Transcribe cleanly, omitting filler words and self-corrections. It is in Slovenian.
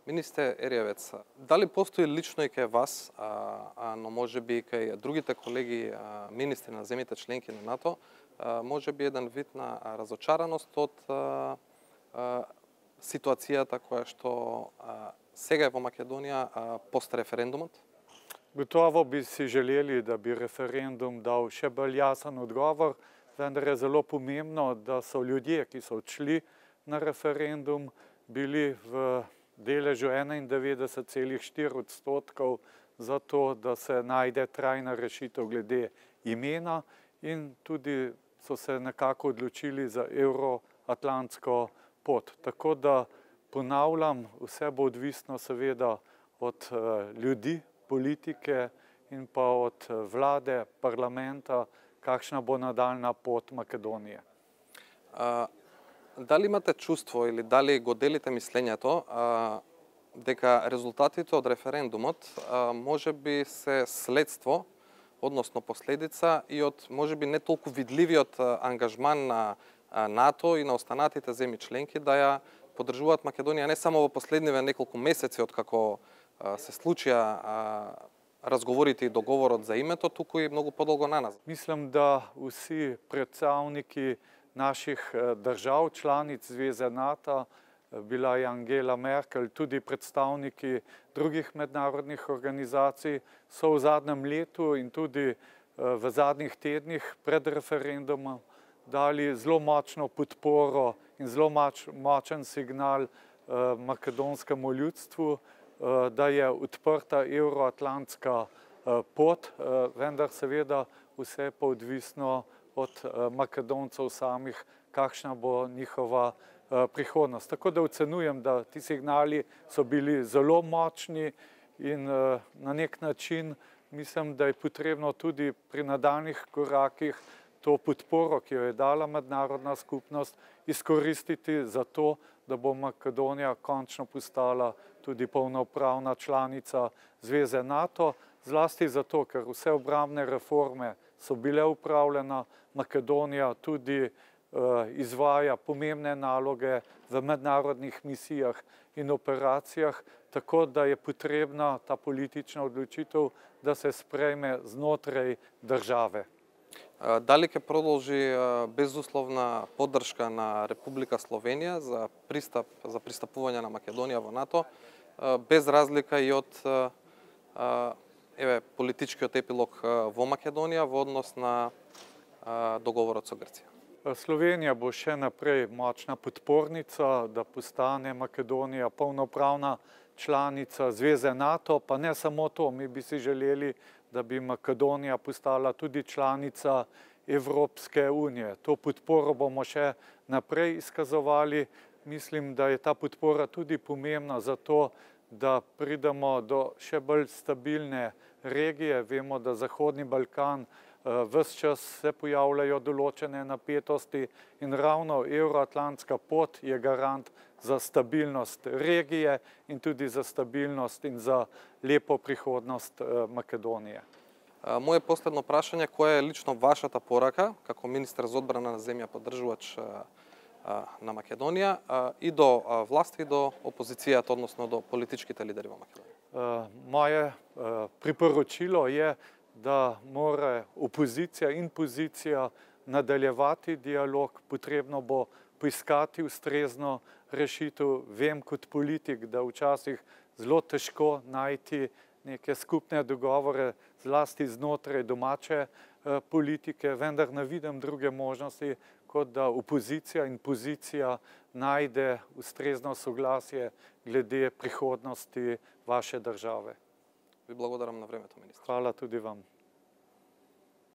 Министер Ерјевец, дали постои лично и кај вас, но може би и кај другите колеги министри на земјите членки на НАТО, може би еден вид на разочараност од ситуацијата која што сега е во Македонија пост референдумот? Gotovo bi si želeli, da bi referendum dal še bolj jasen odgovor, vendar je zelo pomembno, da so ljudje, ki so odšli na referendum, bili v deležu 91,4% za to, da se najde trajna rešitev glede imena in tudi so se nekako odločili za euroatlantsko pot. Tako da ponavljam, vse bo odvisno seveda od ljudi, politike in pa od vlade, parlamenta, kakšna bo nadaljna pot Makedonije. Дали имате чувство или дали го делите мислењето дека резултатите од референдумот може би се следство, односно последица и од може би не толку видливиот ангажман на НАТО и на останатите земји членки да ја поддржуваат Македонија не само во последниве неколку месеци од како се случија разговорите и договорот за името, туку и многу подолго наназад. Мислам да уси представники naših držav, članic Zveze NATO, bila je Angela Merkel, tudi predstavniki drugih mednarodnih organizacij, so v zadnjem letu in tudi v zadnjih tednih pred referendumom dali zelo močno podporo in zelo močen signal makedonskemu ljudstvu, da je odprta euroatlantska pot, vendar seveda vse pa odvisno od Makedoncev samih, kakšna bo njihova prihodnost. Tako da ocenujem, da ti signali so bili zelo močni in na nek način mislim, da je potrebno tudi pri nadaljnih korakih to podporo, ki jo je dala mednarodna skupnost, izkoristiti za to, da bo Makedonija končno postala tudi polnopravna članica Zveze NATO, zlasti zato, ker vse obrambne reforme so bile upravljene, Makedonija tudi izvaja pomembne naloge v mednarodnih misijah in operacijah, tako da je potrebna ta politična odločitev, da se sprejme znotraj države. Дали ќе продолжи безусловна поддршка на Република Словенија за пристапување на Македонија во НАТО, без разлика и од политичкиот епилог во Македонија во однос на договорот со Грција? Slovenija bo še naprej močna podpornica, da postane Makedonija polnopravna članica Zveze NATO, pa ne samo to, mi bi si želeli, da bi Makedonija postala tudi članica Evropske unije. To podporo bomo še naprej izkazovali. Mislim, da je ta podpora tudi pomembna za to, da pridemo do še bolj stabilne regije. Vemo, da Zahodni Balkan ves čas se pojavljajo določene napetosti in ravno euroatlantska pot je garant za stabilnost regije in tudi za stabilnost in za lepo prihodnost Makedonije. Моје последно прашање, која е лично вашата порака како министер за одбрана на земја поддржувач на Македонија и до власт и до опозицијата, односно до политичките лидери во Македонија? Моје припоручило е da mora opozicija in pozicija nadaljevati dialog, potrebno bo poiskati ustrezno rešitev. Vem kot politik, da včasih zelo težko najti neke skupne dogovore, zlasti znotraj domače politike, vendar ne vidim druge možnosti, kot da opozicija in pozicija najde ustrezno soglasje glede prihodnosti vaše države. Ви благодарам на времето, министр. Hvala tudi vam.